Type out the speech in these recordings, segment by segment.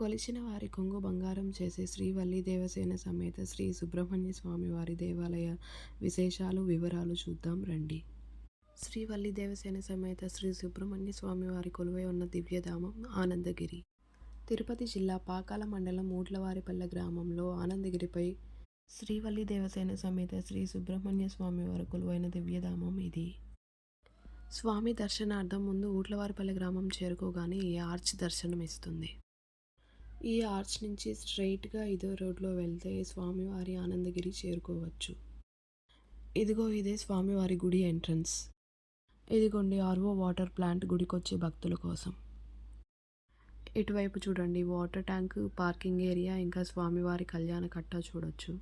కొలిచిన వారి కొంగు బంగారం చేసే శ్రీ వల్లి దేవసేన సమేత శ్రీ సుబ్రహ్మణ్య స్వామి వారి దేవాలయ విశేషాలు వివరాలు చూద్దాం రండి. శ్రీ వల్లి దేవసేన సమేత శ్రీ సుబ్రహ్మణ్య స్వామి వారి కొలువై ఉన్న దివ్యధామం ఆనందగిరి. తిరుపతి జిల్లా పాకాల మండలం ఊట్లవారిపల్లె గ్రామంలో ఆనందగిరిపై శ్రీ వల్లి దేవసేన సమేత శ్రీ సుబ్రహ్మణ్య స్వామి వారి కొలువైన దివ్యధామం ఇది. స్వామి దర్శనార్థం ముందు ఊట్లవారిపల్లె గ్రామం చేరుకోగానే ఈ ఆర్చ్ దర్శనం ఇస్తుంది. ఈ ఆర్చ్ నుంచి స్ట్రైట్గా ఇదే రోడ్లో వెళ్తే స్వామివారి ఆనందగిరి చేరుకోవచ్చు. ఇదిగో ఇదే స్వామివారి గుడి ఎంట్రన్స్. ఇదిగోండి ఆర్వో వాటర్ ప్లాంట్ గుడికొచ్చే భక్తుల కోసం. ఇటువైపు చూడండి వాటర్ ట్యాంక్, పార్కింగ్ ఏరియా, ఇంకా స్వామివారి కళ్యాణ కట్ట చూడొచ్చు.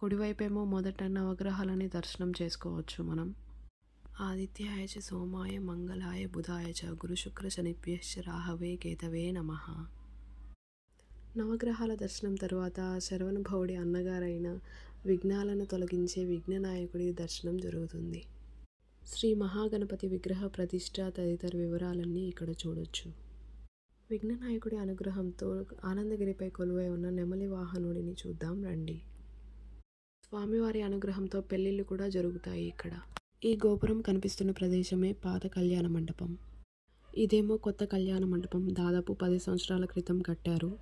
కుడివైపేమో మొదట నవగ్రహాలని దర్శనం చేసుకోవచ్చు మనం. ఆదిత్యాయ చ సోమాయ మంగళాయ బుధాయ చ గురు శుక్ర శనిభ్యశ్చ రాహవే కేతవే నమః. నవగ్రహాల దర్శనం తరువాత శరవణభవుడి అన్నగారైన విఘ్నాలను తొలగించే విఘ్ననాయకుడి దర్శనం జరుగుతుంది. శ్రీ మహాగణపతి విగ్రహ ప్రతిష్ట తదితర వివరాలన్నీ ఇక్కడ చూడొచ్చు. విఘ్ననాయకుడి అనుగ్రహంతో ఆనందగిరిపై కొలువై ఉన్న నెమలి వాహనుడిని చూద్దాం రండి. స్వామివారి అనుగ్రహంతో పెళ్లిళ్ళు కూడా జరుగుతాయి ఇక్కడ. ఈ గోపురం కనిపిస్తున్న ప్రదేశమే పాత కళ్యాణ మండపం. ఇదేమో కొత్త కళ్యాణ మండపం. దాదాపు 10 సంవత్సరాల క్రితం కట్టారు.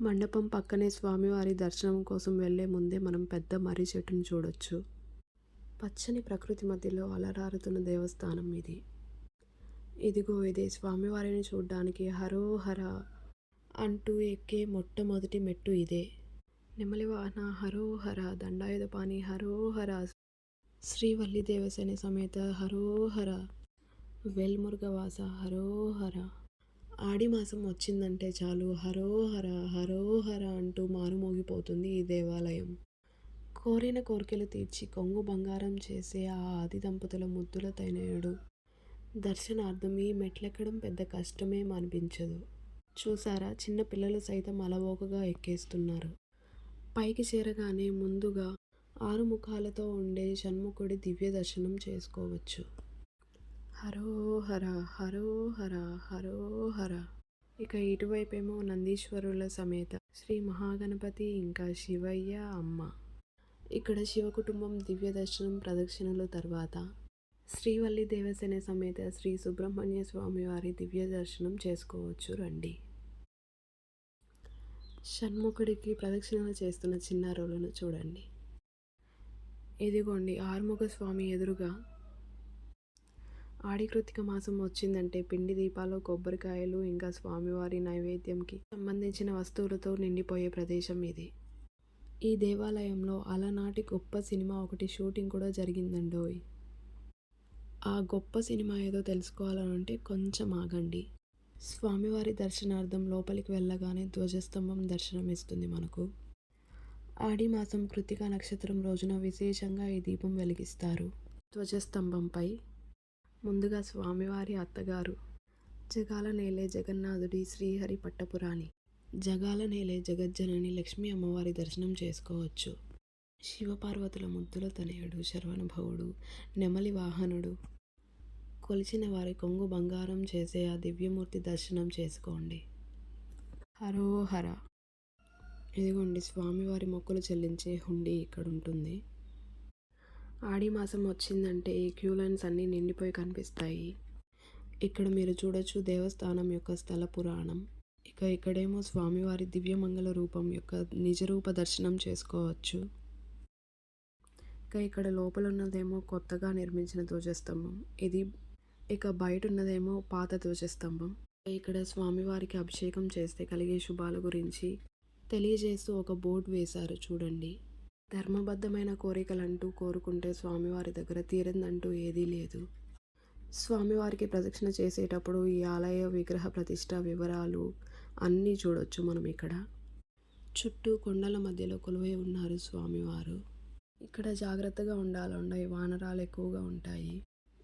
మండపం పక్కనే స్వామివారి దర్శనం కోసం వెళ్లే ముందే మనం పెద్ద మర్రి చెట్టును చూడొచ్చు. పచ్చని ప్రకృతి మధ్యలో అలరారుతున్న దేవస్థానం ఇది. ఇదిగో ఇదే స్వామివారిని చూడ్డానికి హరోహర అంటూ ఎక్కే మొట్టమొదటి మెట్టు ఇదే. నెమలివాహన హరోహర, దండాయుధపాణి హరోహర, శ్రీవల్లి దేవసేన సమేత హరోహర, వేల్మురుగవాస హరోహర. ఆడి మాసం వచ్చిందంటే చాలు హరోహర హరోహర అంటూ మారుమోగిపోతుంది ఈ దేవాలయం. కోరిన కోరికలు తీర్చి కొంగు బంగారం చేసే ఆ ఆది దంపతుల ముద్దుల తనయుడు దర్శనార్థం ఈ మెట్లెక్కడం పెద్ద కష్టమేం అనిపించదు. చూసారా, చిన్న పిల్లలు సైతం అలవోకగా ఎక్కేస్తున్నారు. పైకి చేరగానే ముందుగా 6 ముఖాలతో ఉండే షణ్ముఖుడి దివ్య దర్శనం చేసుకోవచ్చు. హరోహర హరోహర హరోహర. ఇక ఇటువైపేమో నందీశ్వరుల సమేత శ్రీ మహాగణపతి, ఇంకా శివయ్య అమ్మ. ఇక్కడ శివ కుటుంబం దివ్య దర్శనం ప్రదక్షిణలు తర్వాత శ్రీవల్లి దేవసేన సమేత శ్రీ సుబ్రహ్మణ్య స్వామి వారి దివ్య దర్శనం చేసుకోవచ్చు రండి. షణ్ముఖుడికి ప్రదక్షిణలు చేస్తున్న చిన్నారులను చూడండి. ఇదిగోండి ఆరుముఖ స్వామి ఎదురుగా ఆడి కృతిక మాసం వచ్చిందంటే పిండి దీపాలు, కొబ్బరికాయలు, ఇంకా స్వామివారి నైవేద్యంకి సంబంధించిన వస్తువులతో నిండిపోయే ప్రదేశం ఇది. ఈ దేవాలయంలో అలనాటి గొప్ప సినిమా ఒకటి షూటింగ్ కూడా జరిగిందండోయ్. ఆ గొప్ప సినిమా ఏదో తెలుసుకోవాలనంటే కొంచెం ఆగండి. స్వామివారి దర్శనార్థం లోపలికి వెళ్ళగానే ధ్వజస్తంభం దర్శనమిస్తుంది మనకు. ఆడి మాసం కృతికా నక్షత్రం రోజున విశేషంగా ఈ దీపం వెలిగిస్తారు. ధ్వజస్తంభంపై ముందుగా స్వామివారి అత్తగారు జగాల నేలే జగన్నాథుడి శ్రీహరి పట్టపురాణి, జగాల నేలే జగజ్జనని లక్ష్మీ అమ్మవారి దర్శనం చేసుకోవచ్చు. శివపార్వతుల ముద్దుల తనయుడు శరవణభవుడు, నెమలి వాహనుడు, కొలిచిన వారి కొంగు బంగారం చేసే ఆ దివ్యమూర్తి దర్శనం చేసుకోండి. హరోహర. ఇదిగోండి స్వామివారి మొక్కులు చెల్లించే హుండీ ఇక్కడ ఉంటుంది. ఆడి మాసం వచ్చిందంటే ఈ క్యూ లైన్స్ అన్నీ నిండిపోయి కనిపిస్తాయి. ఇక్కడ మీరు చూడొచ్చు దేవస్థానం యొక్క స్థల పురాణం. ఇక ఇక్కడేమో స్వామివారి దివ్యమంగళ రూపం యొక్క నిజరూప దర్శనం చేసుకోవచ్చు. ఇక ఇక్కడ లోపల ఉన్నదేమో కొత్తగా నిర్మించిన ధ్వజస్తంభం ఇది. ఇక బయట ఉన్నదేమో పాత ధ్వజస్తంభం. ఇక్కడ స్వామివారికి అభిషేకం చేస్తే కలిగే శుభాల గురించి తెలియజేస్తూ ఒక బోర్డు వేశారు చూడండి. ధర్మబద్ధమైన కోరికలంటూ కోరుకుంటే స్వామివారి దగ్గర తీరందంటూ ఏదీ లేదు. స్వామివారికి ప్రదక్షిణ చేసేటప్పుడు ఈ ఆలయ విగ్రహ ప్రతిష్ట వివరాలు అన్నీ చూడొచ్చు మనం ఇక్కడ. చుట్టూ కొండల మధ్యలో కొలువై ఉన్నారు స్వామివారు. ఇక్కడ జాగ్రత్తగా ఉండాలండి, వానరాలు ఎక్కువగా ఉంటాయి.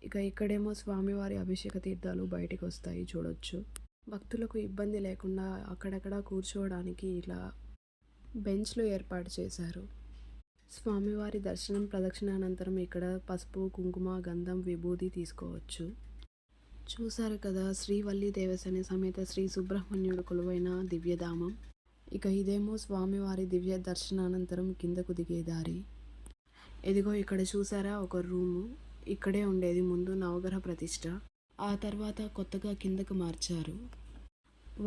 ఇక ఇక్కడేమో స్వామివారి అభిషేక తీర్థాలు బయటికి వస్తాయి చూడొచ్చు. భక్తులకు ఇబ్బంది లేకుండా అక్కడక్కడ కూర్చోవడానికి ఇలా బెంచ్లు ఏర్పాటు చేశారు. స్వామివారి దర్శనం ప్రదక్షిణ అనంతరం ఇక్కడ పసుపు, కుంకుమ, గంధం, విభూది తీసుకోవచ్చు. చూశారు కదా, శ్రీవల్లి దేవసేన సమేత శ్రీ సుబ్రహ్మణ్యుడు కొలువైన దివ్యధామం. ఇక ఇదేమో స్వామివారి దివ్య దర్శనానంతరం కిందకు దిగే దారి. ఇదిగో ఇక్కడ చూసారా ఒక రూము. ఇక్కడే ఉండేది ముందు నవగ్రహ ప్రతిష్ఠ. ఆ తర్వాత కొత్తగా కిందకు మార్చారు.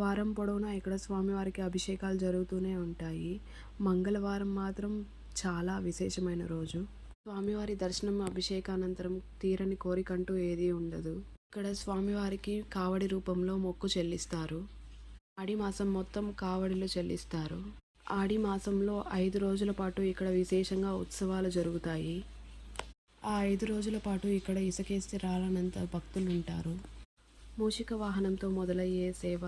వారం పొడవునా ఇక్కడ స్వామివారికి అభిషేకాలు జరుగుతూనే ఉంటాయి. మంగళవారం మాత్రం చాలా విశేషమైన రోజు. స్వామివారి దర్శనం అభిషేకానంతరం తీరని కోరికంటూ ఏదీ ఉండదు. ఇక్కడ స్వామివారికి కావడి రూపంలో మొక్కు చెల్లిస్తారు. ఆడి మాసం మొత్తం కావడిలో చెల్లిస్తారు. ఆడి మాసంలో 5 రోజుల పాటు ఇక్కడ విశేషంగా ఉత్సవాలు జరుగుతాయి. ఆ 5 రోజుల పాటు ఇక్కడ ఇసుకేస్తే రాలనంత భక్తులు ఉంటారు. మూషిక వాహనంతో మొదలయ్యే సేవ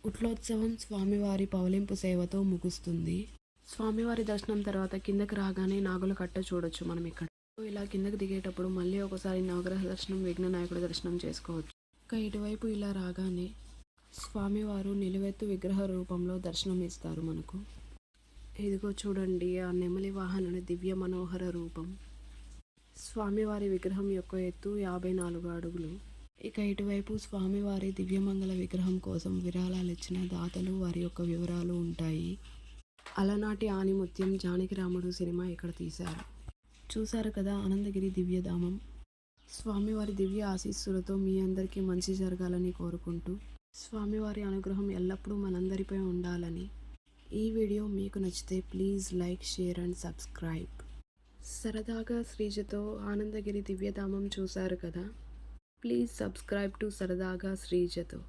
ఉట్లోత్సవం స్వామివారి పవలింపు సేవతో ముగుస్తుంది. స్వామివారి దర్శనం తర్వాత కిందకి రాగానే నాగుల కట్ట చూడొచ్చు మనం ఇక్కడ. ఇలా కిందకి దిగేటప్పుడు మళ్ళీ ఒకసారి నవగ్రహ దర్శనం, విఘ్ననాయకుడి దర్శనం చేసుకోవచ్చు. ఇంకా ఇటువైపు ఇలా రాగానే స్వామివారు నిలువెత్తు విగ్రహ రూపంలో దర్శనం ఇస్తారు మనకు. ఇదిగో చూడండి ఆ నెమలి వాహనుడి దివ్య మనోహర రూపం. స్వామివారి విగ్రహం యొక్క ఎత్తు 54 అడుగులు. ఇక ఇటువైపు స్వామివారి దివ్యమంగళ విగ్రహం కోసం విరాళాలు ఇచ్చిన దాతలు వారి యొక్క వివరాలు ఉంటాయి. అలనాటి ఆణిముత్యం జానకిరాముడు సినిమా ఇక్కడ తీశారు. చూశారు కదా ఆనందగిరి దివ్యధామం. స్వామివారి దివ్య ఆశీస్సులతో మీ అందరికీ మంచి జరగాలని కోరుకుంటూ, స్వామివారి అనుగ్రహం ఎల్లప్పుడూ మనందరిపై ఉండాలని. ఈ వీడియో మీకు నచ్చితే please like, share and subscribe. సరదాగా శ్రీజతో ఆనందగిరి దివ్యధామం చూశారు కదా. ప్లీజ్ సబ్స్క్రైబ్ టు సరదాగా శ్రీజతో.